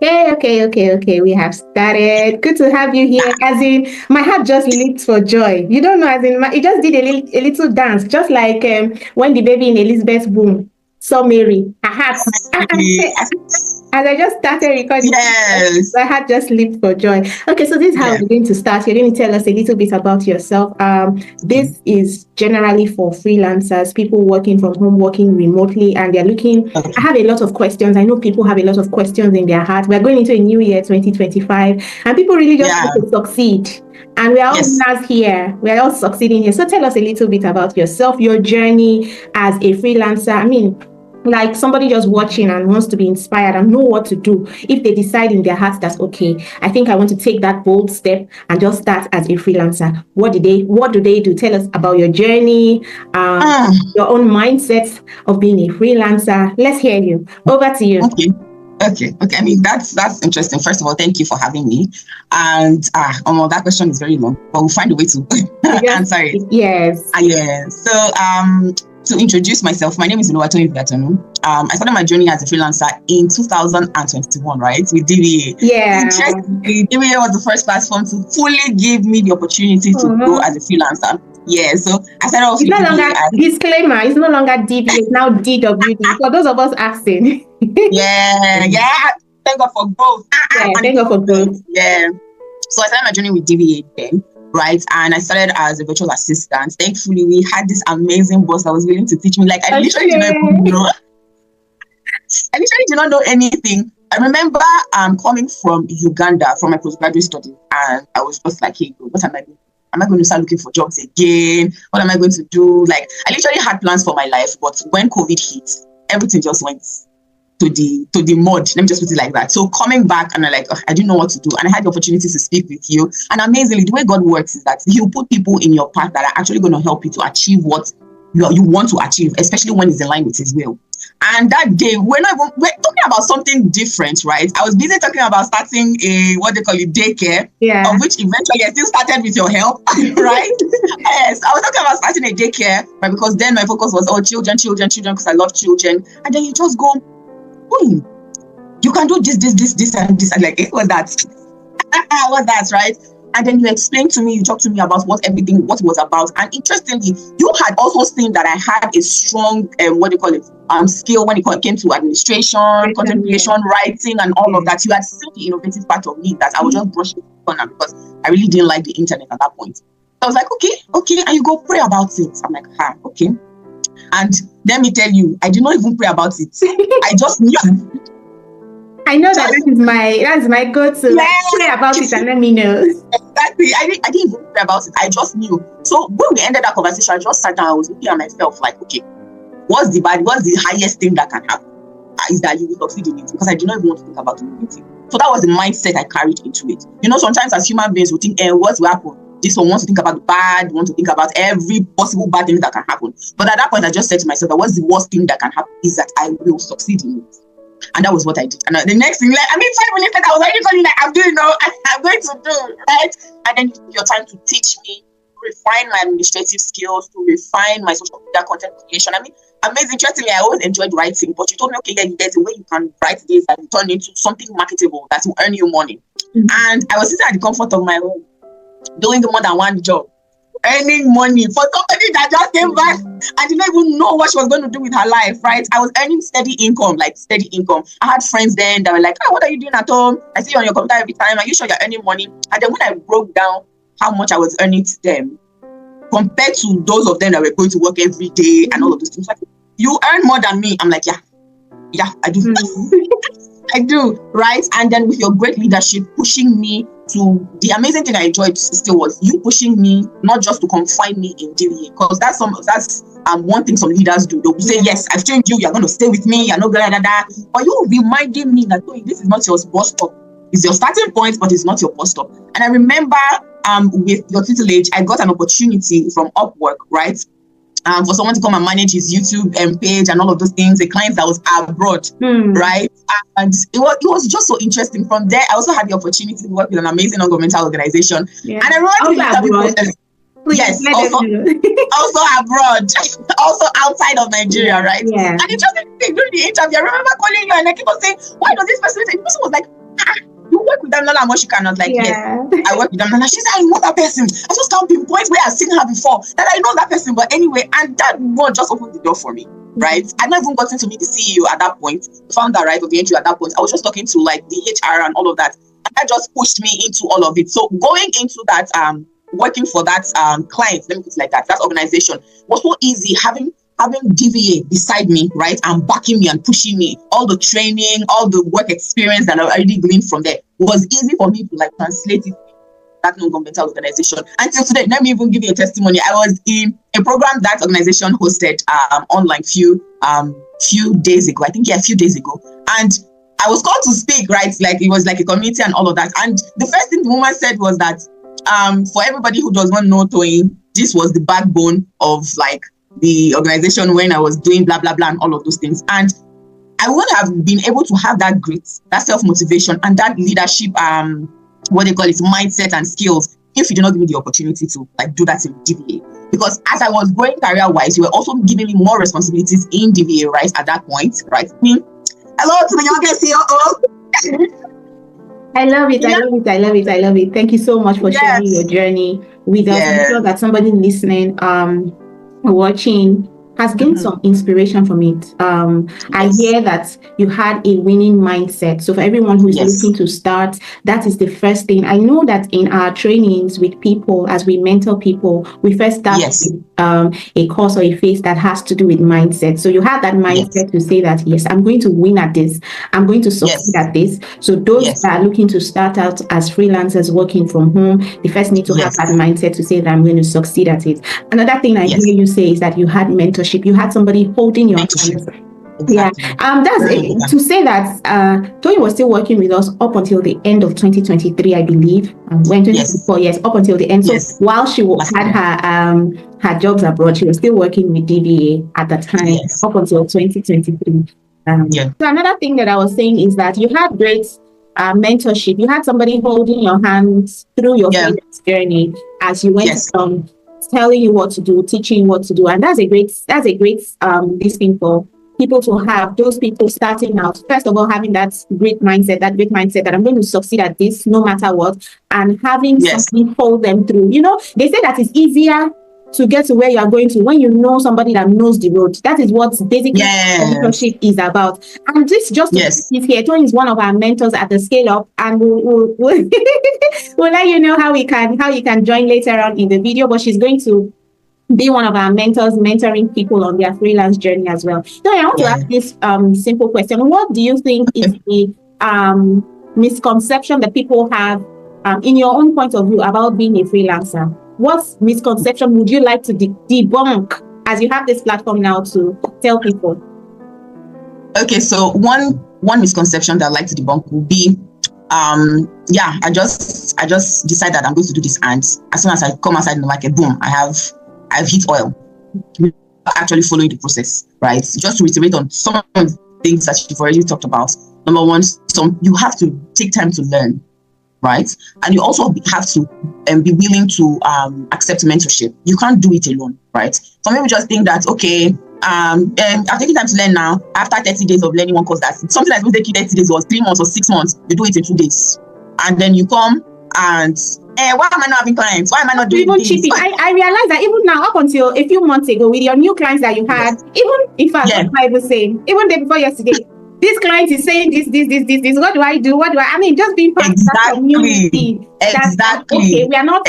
Okay. We have started. Good to have you here. As in, my heart just leaped for joy. You don't know, as in, it just did a little dance, just like when the baby in Elizabeth's womb saw Mary. Her heart, as I just started recording, Yes. my heart just leaped for joy. Okay, so this is how Yeah. we're going to start. You're going to tell us a little bit about yourself. This is generally for freelancers, people working from home, working remotely, and they're looking. I Okay. have a lot of questions. I know people have a lot of questions in their heart. We're going into a new year, 2025, and people really just Yeah. want to succeed. And we're all Yes. winners here. We're all succeeding here. So tell us a little bit about yourself, your journey as a freelancer. I mean, like somebody just watching and wants to be inspired and know what to do. If they decide in their hearts that, okay, I think I want to take that bold step and just start as a freelancer. What do they do? Tell us about your journey, Mm, your own mindset of being a freelancer. Let's hear you. Over to you. okay. Okay. I mean, that's interesting. First of all, thank you for having me. And that question is very long, but we'll find a way to answer it. Yes. Yeah. So to introduce myself, my name is Toyin. I started my journey as a freelancer in 2021, right? With DVA. Yeah. Interestingly, DVA was the first platform to fully give me the opportunity to grow as a freelancer. Yeah, so I started off It's with no DVA longer disclaimer. It's no longer DV. It's now DWD. For those of us asking. yeah. Thank God for growth. Thank God for growth. Yeah. So I started my journey with DVA then, right? And I started as a virtual assistant. Thankfully, we had this amazing boss that was willing to teach me. Like, I literally did not even know. I literally did not know anything. I remember coming from Uganda for my postgraduate study, and I was just like, hey, what am I doing? Am I going to start looking for jobs again? What am I going to do? Like, I literally had plans for my life, but when COVID hit, everything just went to the mud. Let me just put it like that. So coming back, and I'm like, I didn't know what to do, and I had the opportunity to speak with you. And amazingly, the way God works is that He'll put people in your path that are actually going to help you to achieve what you want to achieve, especially when it's in line with His will. And that day, we're talking about something different, right? I was busy talking about starting a what they call it daycare, of which eventually I still started with your help, right? Yes, I was talking about starting a daycare, right? Because then my focus was children, because I love children. And then you just go, you can do this, and this, and like, what's that? What's that, right? And then you explained to me, you talked to me about what it was about. And interestingly, you had also seen that I had a strong, skill when it came to administration, content creation, writing, and all of that. You had seen the innovative part of me that I was just brushing on because I really didn't like the internet at that point. So I was like, okay, and you go pray about it. I'm like, okay. And let me tell you, I did not even pray about it. I just knew. I know that's my go-to. Pray about it and let me know. Exactly. I didn't even pray about it. I just knew. So when we ended that conversation, I just sat down. I was looking at myself like, okay, what's the highest thing that can happen? Is that you will succeed in it? Because I did not even want to think about doing it. So that was the mindset I carried into it. You know, sometimes as human beings, we think, what will happen? This one wants to think about the bad, want to think about every possible bad thing that can happen. But at that point, I just said to myself that what's the worst thing that can happen is that I will succeed in it. And that was what I did. And the next thing, 5 minutes later, I was already calling, I'm going to do, right? And then you took your time to teach me, to refine my administrative skills, to refine my social media content creation. I mean, amazing. Interestingly, I always enjoyed writing, but you told me, there's a way you can write this and turn into something marketable that will earn you money. Mm-hmm. And I was sitting at the comfort of my home, doing more than one job, earning money for somebody that just came back and didn't even know what she was going to do with her life, right? I was earning steady income. I had friends then that were like, what are you doing at home? I see you on your computer every time. Are you sure you're earning money? And then when I broke down how much I was earning to them compared to those of them that were going to work every day and all of those things, like, you earn more than me. I'm like, yeah, I do. I do, right? And then with your great leadership pushing me to, the amazing thing I enjoyed still was you pushing me not just to confine me in DVA, because that's one thing some leaders do. They'll say, yes, I've trained you, you're going to stay with me, you're not gonna but you reminding me that this is not your bus stop. It's your starting point, but it's not your bus stop. And I remember with your tutelage, I got an opportunity from Upwork, right? For someone to come and manage his YouTube page and all of those things, a client that was abroad, right? And it was just so interesting. From there, I also had the opportunity to work with an amazing non-governmental organization. Yeah. And I remember Please Yes, let also them know. also abroad, also outside of Nigeria, right? Yeah. And it's just like during the interview, I remember calling you and I keep on saying, why does this person say? The person was like, you work with them, Nala Moshika? And I was like, yes, Yeah. I work with them. And she's like, I know that person. I just can't pinpoint where I've seen her before, that I know that person. But anyway, and that one just opened the door for me, right? I'd not even gotten to meet the CEO at that point, the founder, right, of the entry at that point. I was just talking to like the HR and all of that. And that just pushed me into all of it. So going into that, working for that client, let me put it like that, that organization was so easy, having DVA beside me, right, and backing me and pushing me, all the training, all the work experience that I already gleaned from there was easy for me to like translate it to that non-governmental organization. Until today, let me even give you a testimony. I was in a program that organization hosted online few days ago, a few days ago, and I was called to speak, right, like it was like a community and all of that. And the first thing the woman said was that for everybody who does not know Toyin, this was the backbone of like the organization when I was doing blah blah blah and all of those things. And I wouldn't have been able to have that grit, that self-motivation, and that leadership what they call it, mindset and skills, if you do not give me the opportunity to like do that in DVA. Because as I was growing career-wise, you were also giving me more responsibilities in DVA, right, at that point, right? Hello to the youngest CEO. I love it. I love it. I love it. I love it. Thank you so much for sharing your journey with us. I'm sure that somebody listening, watching, has gained some inspiration from it. I hear that you had a winning mindset. So for everyone who is looking to start, that is the first thing. I know that in our trainings with people, as we mentor people, we first start with a course or a phase that has to do with mindset. So you have that mindset to say that, yes, I'm going to win at this. I'm going to succeed at this. So those that are looking to start out as freelancers working from home, they first need to have that mindset to say that I'm going to succeed at it. Another thing I hear you say is that you had mentorship. You had somebody holding your hand. Exactly. Yeah, that's it. To say that Toyin was still working with us up until the end of 2023, I believe. When 2024, up until the end. So while she had her jobs abroad, she was still working with DVA at the time up until 2023. So another thing that I was saying is that you had great mentorship. You had somebody holding your hands through your freelance journey as you went from telling you what to do, teaching you what to do, and that's a great this thing for people to have. Those people starting out, first of all, having that great mindset that I'm going to succeed at this no matter what, and having something hold them through. You know, they say that it's easier to get to where you are going to when you know somebody that knows the road. That is what basically mentorship is about. And this just is here. Toyin is one of our mentors at the Scale Up, and we'll let you know how you can join later on in the video. But she's going to be one of our mentors, mentoring people on their freelance journey as well. So I want to ask this simple question: what do you think is the misconception that people have, in your own point of view, about being a freelancer? What misconception would you like to debunk, as you have this platform now to tell people? Okay, so one misconception that I'd like to debunk would be, I just decided that I'm going to do this, and as soon as I come outside in the market, boom, I've hit oil. Actually following the process, right? Just to reiterate on some of the things that you've already talked about. Number one, you have to take time to learn, right? And you also have to be willing to accept mentorship. You can't do it alone, right? Some people just think that, okay, I'm taking time to learn now. After 30 days of learning one course, that's something that's going to take you 30 days or 3 months or 6 months, you do it in 2 days. And then you come and, why am I not having clients? Why am I not doing this? I realize that even now, up until a few months ago, with your new clients that you had, even if I was saying, even day before yesterday, this client is saying this. What do I do? I mean, just being part of that community. Okay, we are not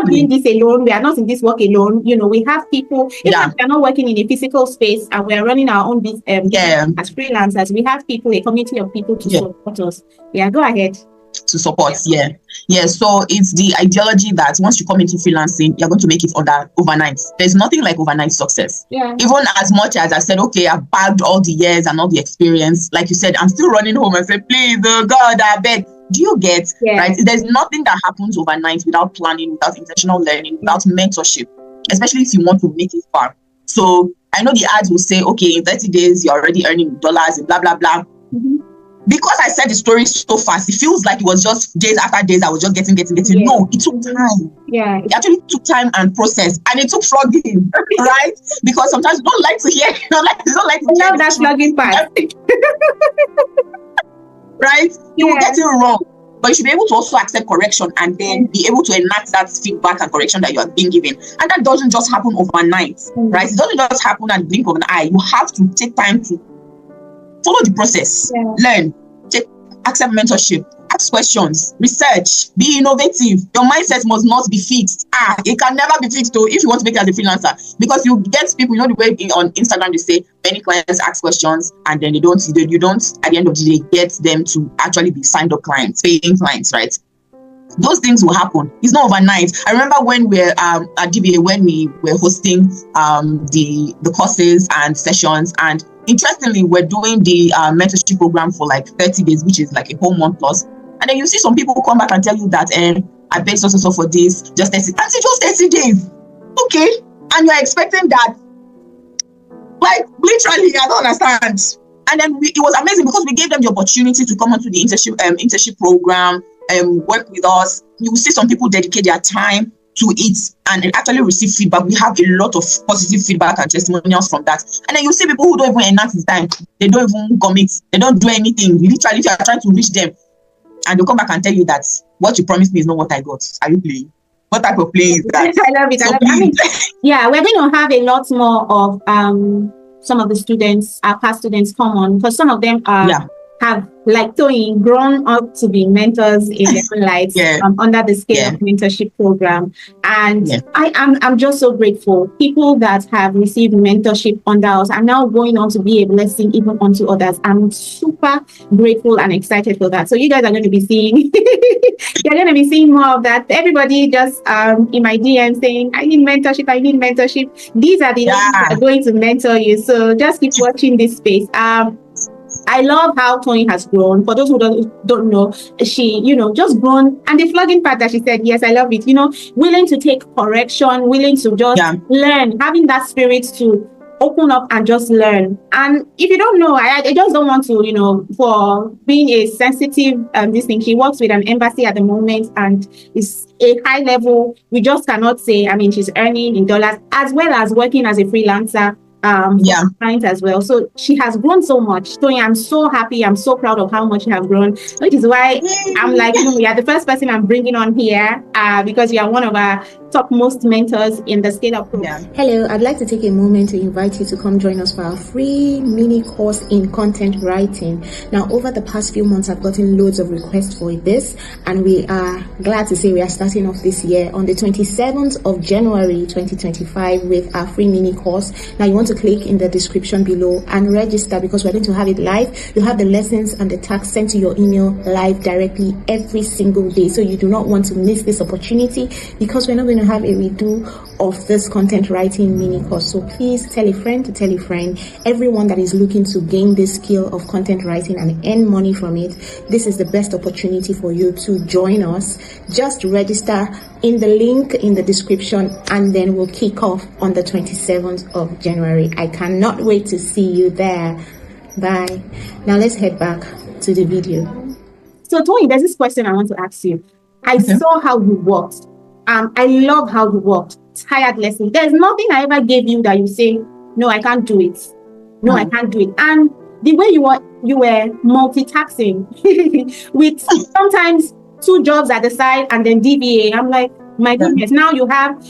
doing this alone. We are not in this work alone. You know, we have people. Even if we are not working in a physical space and we are running our own business as freelancers, we have people, a community of people to support us. Go ahead. To support, so it's the ideology that once you come into freelancing, you're going to make it overnight. There's nothing like overnight success. Even as much as I said, okay, I've bagged all the years and all the experience, like you said, I'm still running home and say, please, oh God, I beg. Do you get right? There's nothing that happens overnight without planning, without intentional learning, without mentorship, especially if you want to make it far. So I know the ads will say, okay, in 30 days you're already earning dollars and blah blah blah. because I said the story so fast, it feels like it was just days after days. I was just getting. Yeah. No, it took time. Yeah. It actually took time and process, and it took flogging, right? Because sometimes you don't like to hear. You don't like to hear that flogging part. Right? You will get it wrong, but you should be able to also accept correction and then be able to enact that feedback and correction that you are being given. And that doesn't just happen overnight, right? It doesn't just happen at the blink of an eye. You have to take time to follow the process, learn, accept mentorship, ask questions, research, be innovative. Your mindset must not be fixed. It can never be fixed though if you want to make it as a freelancer, because you get people, you know, the way on Instagram they say many clients ask questions and then you don't at the end of the day get them to actually be signed up clients, paying clients, right? Those things will happen. It's not overnight. I remember when we're at DBA, when we were hosting the courses and sessions, and interestingly, we're doing the mentorship program for like 30 days, which is like a whole month plus. And then you see some people come back and tell you that I paid so for this, just 30, and it's just 30 days. Okay. And you're expecting that, like, literally, I don't understand. And then it was amazing because we gave them the opportunity to come onto the internship program and work with us. You will see some people dedicate their time to it and actually receive feedback. We have a lot of positive feedback and testimonials from that. And then you see people who don't even enact the time. They don't even commit. They don't do anything. Literally, if you are trying to reach them, and they'll come back and tell you that what you promised me is not what I got. Are you playing? What type of play is that? I love it. So I mean, yeah, we're going to have a lot more of some of the students, our past students, come on, because some of them have, like Toyin, grown up to be mentors in their own lives under the scale of mentorship program. And I'm just so grateful. People that have received mentorship under us are now going on to be a blessing even unto others. I'm super grateful and excited for that. So you guys are going to be seeing, you're going to be seeing more of that. Everybody just in my DM saying, I need mentorship. These are the ones that are going to mentor you. So just keep watching this space. I love how Toyin has grown. For those who don't know, she, just grown. And the flogging part that she said, yes, I love it. Willing to take correction, willing to just learn, having that spirit to open up and just learn. And if you don't know, I just don't want to, for being a sensitive, this thing, she works with an embassy at the moment and is a high level. We just cannot say, she's earning in dollars as well as working as a freelancer. Clients as well. So she has grown so much. Toyin, I'm so happy. I'm so proud of how much you have grown, which is why I'm like, you're the first person I'm bringing on here because you are one of our topmost mentors in the Scale Up program. Hello, I'd like to take a moment to invite you to come join us for our free mini course in content writing. Now, over the past few months, I've gotten loads of requests for this, and we are glad to say we are starting off this year on the 27th of January 2025 with our free mini course. Now, you want to click in the description below and register because we're going to have it live. You have the lessons and the tasks sent to your email live directly every single day. So you do not want to miss this opportunity because we're not going to have a redo of this content writing mini course. So please tell a friend to tell a friend. Everyone that is looking to gain this skill of content writing and earn money from it, this is the best opportunity for you to join us. Just register in the link in the description and then we'll kick off on the 27th of January. I cannot wait to see you there. Bye. Now let's head back to the video. So Toyin, there's this question I want to ask you. I saw how you worked. I love how you worked tirelessly. There's nothing I ever gave you that you say, no, I can't do it. No, I can't do it. And the way you were multitasking with sometimes 2 jobs at the side and then DBA. I'm like, my goodness, now you have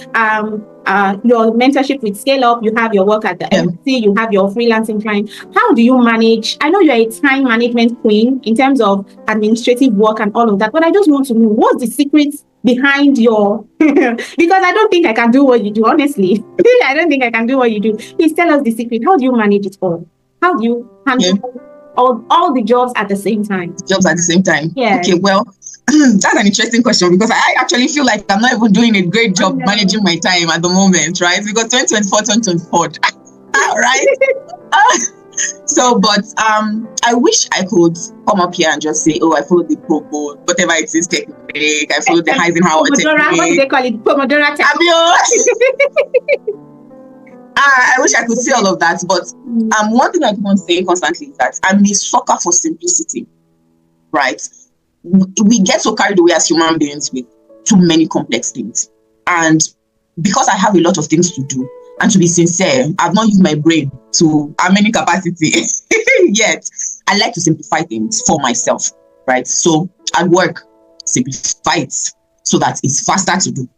your mentorship with Scale Up, you have your work at the embassy, you have your freelancing client. How do you manage? I know you're a time management queen in terms of administrative work and all of that, but I just want to know, what's the secret behind your because I don't think I can do what you do, honestly. I don't think I can do what you do. Please tell us the secret. How do you manage it all? How do you handle all the jobs at the same time? Okay, well, that's an interesting question because I actually feel like I'm not even doing a great job managing my time at the moment, right? Because 2024 right? But I wish I could come up here and just say, I followed the promo, whatever it is technique, I followed the Eisenhower technique. What do they call it? Pomodoro technique. I wish I could say all of that, but one thing I keep on saying constantly is that I'm a sucker for simplicity. right? We get so carried away as human beings with too many complex things. And because I have a lot of things to do, and to be sincere, I've not used my brain to how many capacity yet. I like to simplify things for myself, right? So at work, simplify it so that it's faster to do.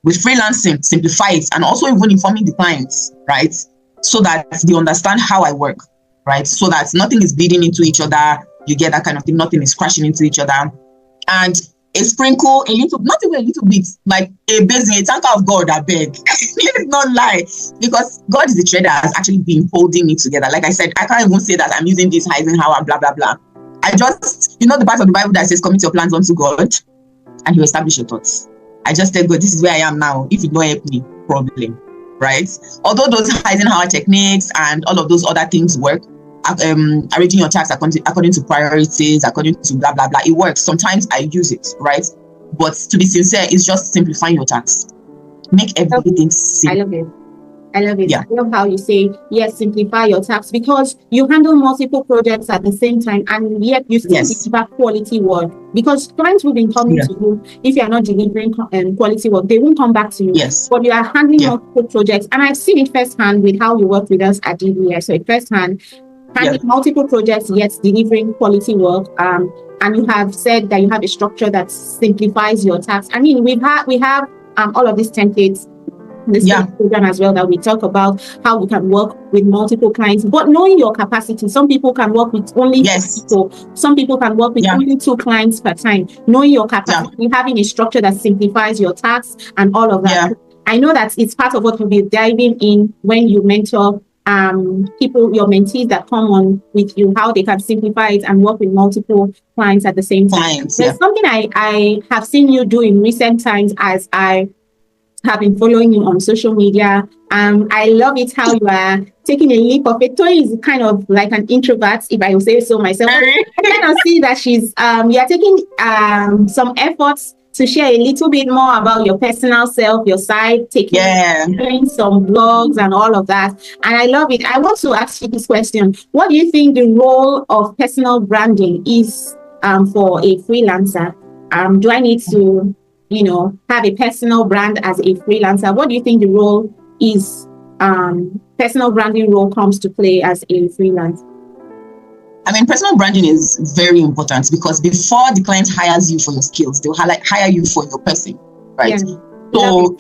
With freelancing, simplify it, and also even informing the clients, right? So that they understand how I work, right? So that nothing is bleeding into each other. You get that kind of thing. Nothing is crashing into each other. And a sprinkle, a little, not even a little bit, like a basin, a tanker of God, I beg. Let's not lie. Because God is the thread that has actually been holding me together. Like I said, I can't even say that I'm using this Eisenhower, blah, blah, blah. I just, the part of the Bible that says, commit your plans unto God, and He'll establish your thoughts. I just tell God, this is where I am now. If you don't help me, problem, right? Although those Eisenhower techniques and all of those other things work, arranging your tasks according to priorities, according to blah, blah, blah, it works. Sometimes I use it, right? But to be sincere, it's just simplifying your tasks. Make everything simple. I love it. I love it. Yeah. I love how you say, yes, simplify your tasks, because you handle multiple projects at the same time, and yet you still deliver quality work. Because clients will be coming to you, if you are not delivering quality work, they won't come back to you. Yes. But you are handling multiple projects. And I've seen it firsthand with how you work with us at DBA. So firsthand, handling multiple projects, yet delivering quality work. And you have said that you have a structure that simplifies your tasks. I mean, we have all of these templates, this program as well, that we talk about how we can work with multiple clients, but knowing your capacity. Some people can work with only people. Some people can work with only 2 clients per time. Knowing your capacity, having a structure that simplifies your tasks and all of that. I know that it's part of what you'll be diving in when you mentor people, your mentees that come on with you, how they can simplify it and work with multiple clients at the same time. There's something I have seen you do in recent times, as I have been following you on social media. I love it how you are taking a leap of faith. Toyin is kind of like an introvert, if I will say so myself. I kind of see that she's you are taking some efforts to share a little bit more about your personal self, your side, doing some blogs and all of that. And I love it. I want to ask you this question. What do you think the role of personal branding is for a freelancer? Do I need to, have a personal brand as a freelancer? What do you think the role is, personal branding role comes to play as a freelancer? I mean, personal branding is very important, because before the client hires you for your skills, they'll hire you for your person, right? So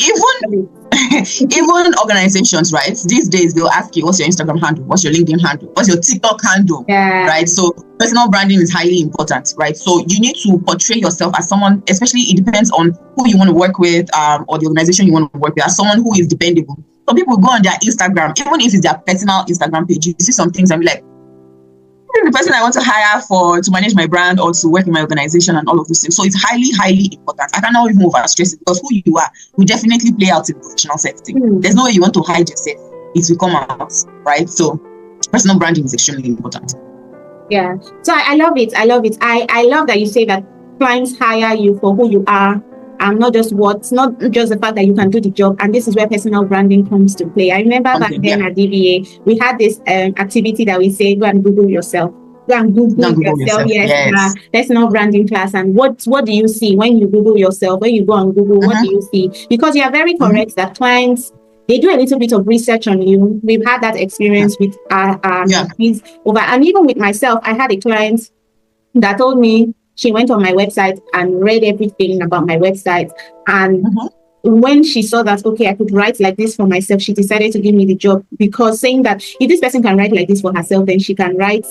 even organizations, right? These days they'll ask you, what's your Instagram handle? What's your LinkedIn handle? What's your TikTok handle? Right? So personal branding is highly important, right? So you need to portray yourself as someone, especially it depends on who you want to work with, or the organization you want to work with, as someone who is dependable. Some people go on their Instagram, even if it's their personal Instagram page, you see some things and be like, the person I want to hire to manage my brand or to work in my organization and all of those things. So it's highly, highly important. I cannot even overstress it, because who you are will definitely play out in professional setting. There's no way you want to hide yourself. It will come out, right? So personal branding is extremely important. Yeah. So I love it. I love it. I love that you say that clients hire you for who you are, and not just the fact that you can do the job. And this is where personal branding comes to play. I remember back then at DBA, we had this activity that we say, go and Google yourself. Go and Google yourself. Yes. Personal branding class. And what do you see when you Google yourself? When you go on Google, what do you see? Because you are very correct that clients, they do a little bit of research on you. We've had that experience with our over, and even with myself. I had a client that told me she went on my website and read everything about my website. And when she saw that, okay, I could write like this for myself, she decided to give me the job, because saying that if this person can write like this for herself, then she can write.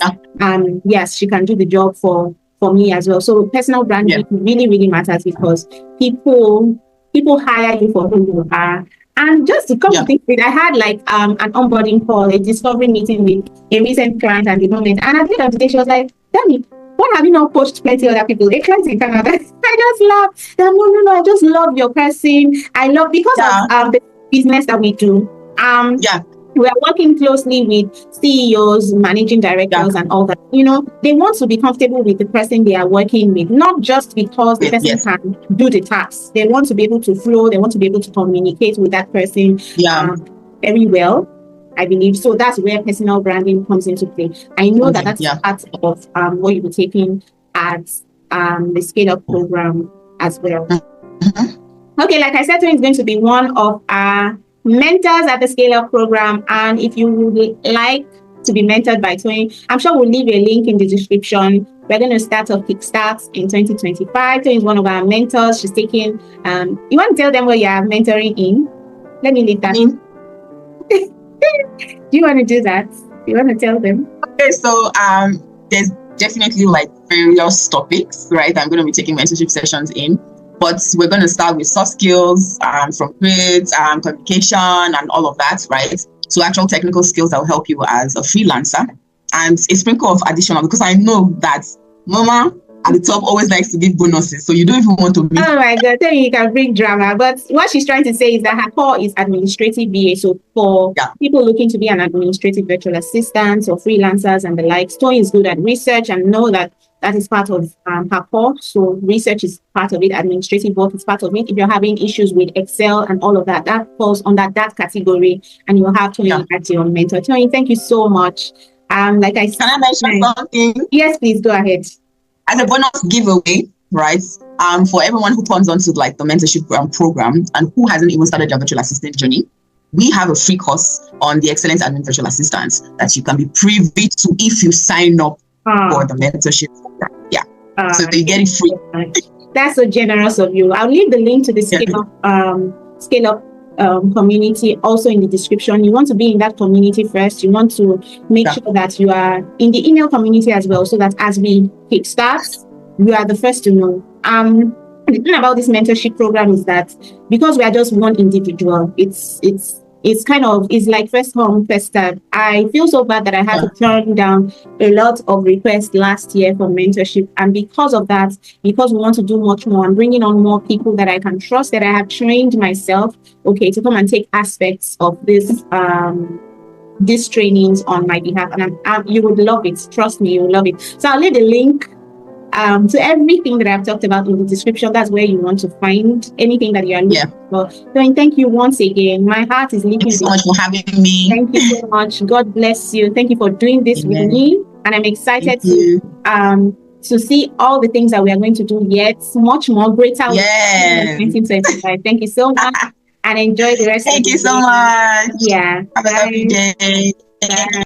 Yes, she can do the job for me as well. So personal branding really, really matters, because people hire you for who you are. And just to come to think of it, I had like an onboarding call, a discovery meeting with a recent client at the moment. And at the end of the day, she was like, Danny, why have you not coached plenty other people? A client in Canada. I just laughed. No, I just love your person. I love, because of the business that we do. We are working closely with CEOs, managing directors, and all that. They want to be comfortable with the person they are working with, not just because the person can do the tasks. They want to be able to flow. They want to be able to communicate with that person very well, I believe. So that's where personal branding comes into play. I know that's part of what you'll be taking at the Scale Up program as well. Mm-hmm. Okay, like I said, Toyin is going to be one of our mentors at the Scale Up program. And if you would like to be mentored by Toyin, I'm sure we'll leave a link in the description. We're going to start a kickstart in 2025. Toyin is one of our mentors. She's taking, you want to tell them what you are mentoring in? Let me leave that. Do you want to do that? Do you want to tell them? Okay, so there's definitely like various topics, right? I'm going to be taking mentorship sessions in, but we're going to start with soft skills, from grades, communication, and all of that, right? So actual technical skills that will help you as a freelancer, and a sprinkle of additional, because I know that Mama at the top always likes to give bonuses, so you don't even want to make. Oh my God, then you can bring drama. But what she's trying to say is that her core is administrative VA. So for people looking to be an administrative virtual assistant or freelancers and the likes, Toyin is good at research, and know that that is part of her core. So research is part of it, administrative work is part of it. If you're having issues with Excel and all of that, that falls under that category, and you'll have Toyin as your mentor. Toyin, thank you so much. Like I said, can I mention something? Yes, please go ahead. As a bonus giveaway, right? For everyone who comes onto like the mentorship program and who hasn't even started their virtual assistant journey, we have a free course on the Excellent Admin Virtual Assistants that you can be privy to if you sign up for the mentorship program. Yeah. So you get it free. That's so generous of you. I'll leave the link to the Scale Up community also in the description. You want to be in that community first. You want to make sure that you are in the email community as well, so that as we kickstart, you are the first to know. The thing about this mentorship program is that because we are just one individual, it's kind of, it's like first come, first serve. I feel so bad that I had to turn down a lot of requests last year for mentorship. And because of that, because we want to do much more, I'm bringing on more people that I can trust, that I have trained myself, to come and take aspects of this, these trainings on my behalf. And you would love it. Trust me, you will love it. So I'll leave the link to everything that I've talked about in the description. That's where you want to find anything that you are looking for. So thank you once again. My heart is leaping. Thank you so much for having me. Thank you so much. God bless you. Thank you for doing this with me. And I'm excited to see all the things that we are going to do yet, much more greater in 2025. Thank you so much. And enjoy the rest of the day. Thank you so much. Yeah. Have a lovely day. Bye.